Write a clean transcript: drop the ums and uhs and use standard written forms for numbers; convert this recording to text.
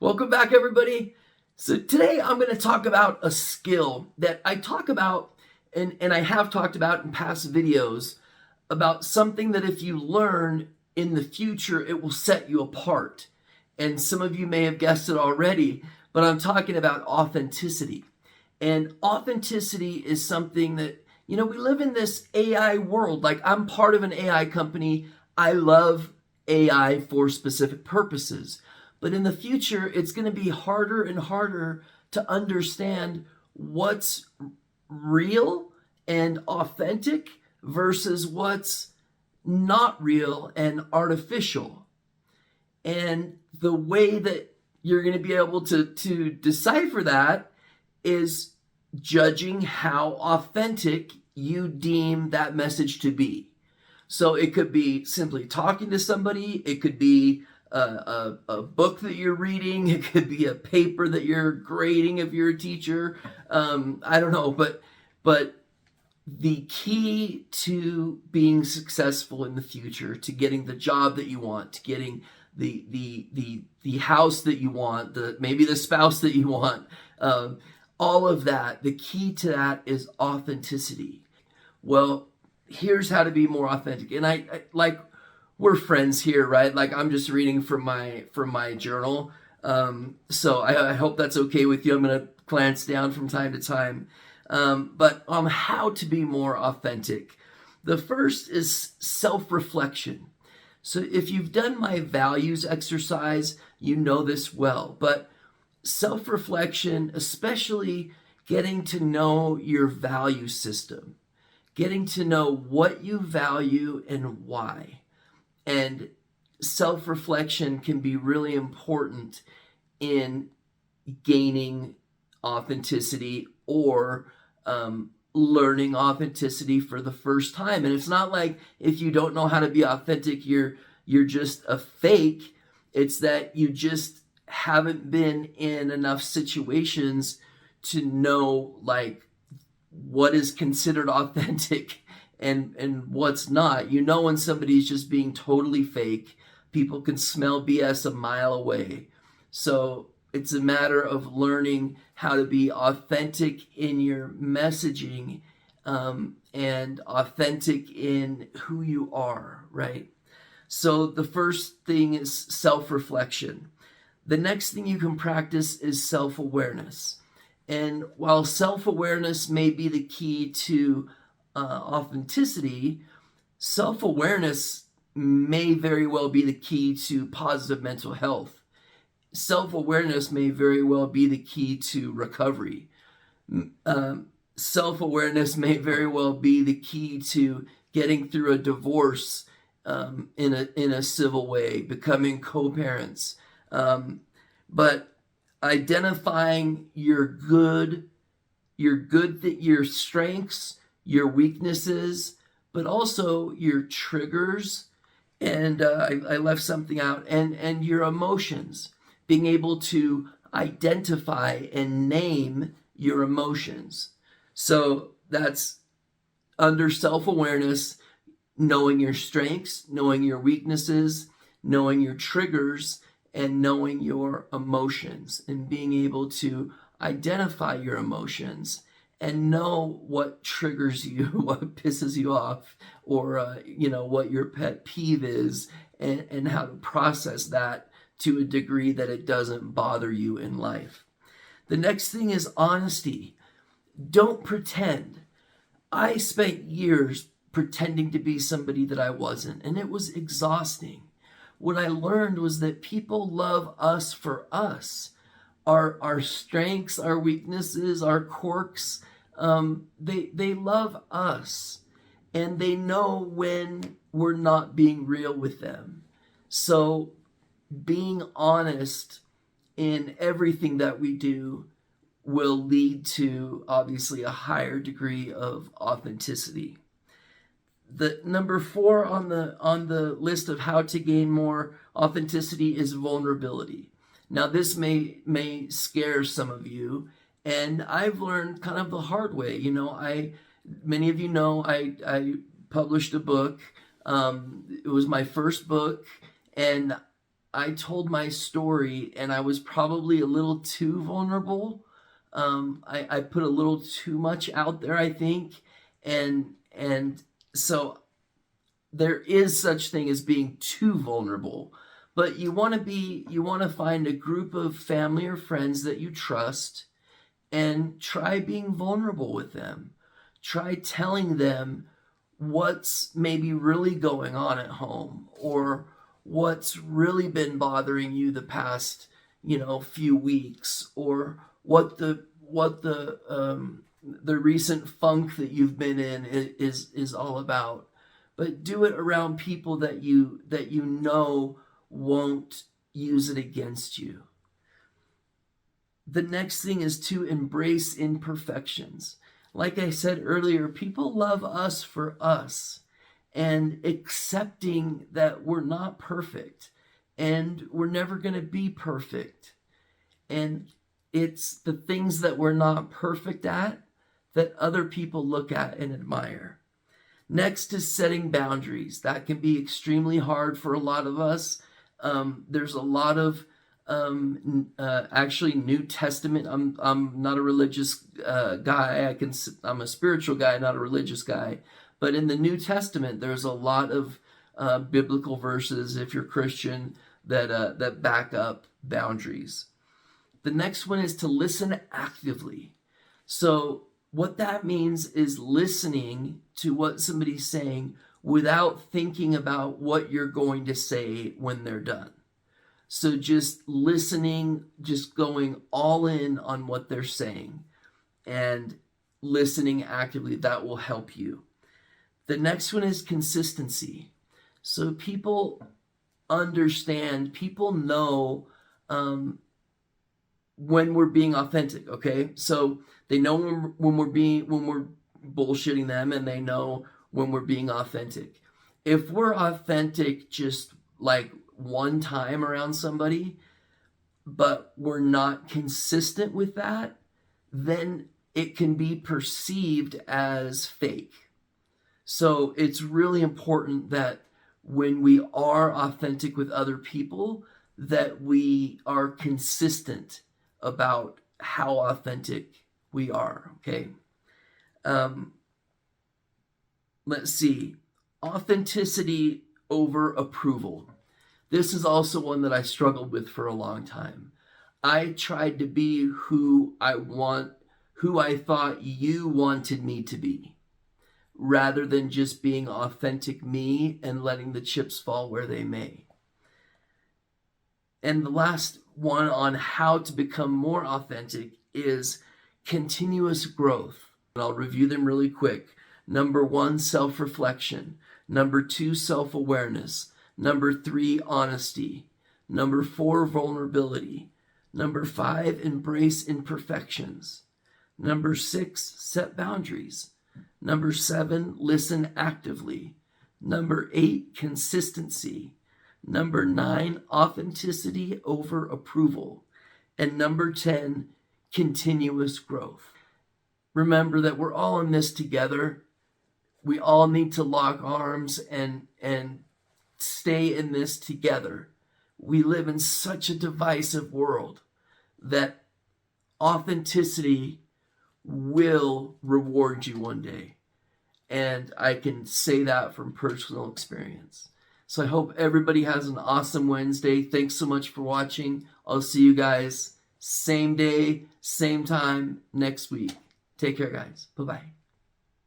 Welcome back, everybody. So today I'm going to talk about a skill that I talk about and I have talked about in past videos about something that if you learn in the future, it will set you apart. And some of you may have guessed it already, but I'm talking about authenticity. And authenticity is something that, we live in this AI world. Like, I'm part of an AI company. I love AI for specific purposes. But in the future, it's going to be harder and harder to understand what's real and authentic versus what's not real and artificial. And the way that you're going to be able to decipher that is judging how authentic you deem that message to be. So it could be simply talking to somebody. It could be a book that you're reading. It could be a paper that you're grading if you're a teacher. I don't know, but the key to being successful in the future, to getting the job that you want, to getting the house that you want, maybe the spouse that you want, all of that, the key to that is authenticity. Well, here's how to be more authentic. And I like, we're friends here, right? Like, I'm just reading from my journal. So I hope that's okay with you. I'm going to glance down from time to time. But on how to be more authentic. The first is self-reflection. So if you've done my values exercise, you know this well. But self-reflection, especially getting to know your value system, getting to know what you value and why. And self-reflection can be really important in gaining authenticity or learning authenticity for the first time. And it's not like if you don't know how to be authentic, you're just a fake. It's that you just haven't been in enough situations to know like what is considered authentic and what's not. You know when somebody's just being totally fake. People can smell BS a mile away. So it's a matter of learning how to be authentic in your messaging and authentic in who you are, right? So the first thing is self-reflection. The next thing you can practice is self-awareness. And while self-awareness may be the key to authenticity, self-awareness may very well be the key to positive mental health. Self-awareness may very well be the key to recovery. Self-awareness may very well be the key to getting through a divorce in a civil way, becoming co-parents. But identifying your strengths, your weaknesses, but also your triggers, and I left something out, and your emotions. Being able to identify and name your emotions. So that's under self-awareness, knowing your strengths, knowing your weaknesses, knowing your triggers, and knowing your emotions, and being able to identify your emotions and know what triggers you, what pisses you off, or what your pet peeve is, and how to process that to a degree that it doesn't bother you in life. The next thing is honesty. Don't pretend. I spent years pretending to be somebody that I wasn't, and it was exhausting. What I learned was that people love us for us. Our strengths, our weaknesses, our quirks, they love us. And they know when we're not being real with them. So being honest in everything that we do will lead to obviously a higher degree of authenticity. The number 4 on the list of how to gain more authenticity is vulnerability. Now this may scare some of you, and I've learned kind of the hard way. Many of you know I published a book. It was my first book, and I told my story and I was probably a little too vulnerable. I put a little too much out there, I think. And so there is such thing as being too vulnerable. But you want to find a group of family or friends that you trust and try being vulnerable with them. Try telling them what's maybe really going on at home, or what's really been bothering you the past, few weeks, or what the recent funk that you've been in is all about. But do it around people that you know won't use it against you. The next thing is to embrace imperfections. Like I said earlier, people love us for us, and accepting that we're not perfect and we're never going to be perfect. And it's the things that we're not perfect at that other people look at and admire. Next is setting boundaries. That can be extremely hard for a lot of us. There's a lot of actually New Testament. I'm not a religious guy. I'm a spiritual guy, not a religious guy. But in the New Testament, there's a lot of biblical verses, if you're Christian, that back up boundaries. The next one is to listen actively. So what that means is listening to what somebody's saying without thinking about what you're going to say when they're done. So just listening, just going all in on what they're saying and listening actively, that will help you. The next one is consistency. So people understand, people know when we're being authentic, okay? So they know when we're bullshitting them, and they know when we're being authentic. If we're authentic just like one time around somebody, but we're not consistent with that, then it can be perceived as fake. So it's really important that when we are authentic with other people, that we are consistent about how authentic we are, okay? Let's see. Authenticity over approval. This is also one that I struggled with for a long time. I tried to be who I thought you wanted me to be, rather than just being authentic me and letting the chips fall where they may. And the last one on how to become more authentic is continuous growth. And I'll review them really quick. Number 1, self-reflection. Number 2, self-awareness. Number 3, honesty. Number 4, vulnerability. Number 5, embrace imperfections. Number 6, set boundaries. Number 7, listen actively. Number 8, consistency. Number 9, authenticity over approval. And number 10, continuous growth. Remember that we're all in this together. We all need to lock arms and stay in this together. We live in such a divisive world that authenticity will reward you one day. And I can say that from personal experience. So I hope everybody has an awesome Wednesday. Thanks so much for watching. I'll see you guys same day, same time next week. Take care, guys. Bye-bye.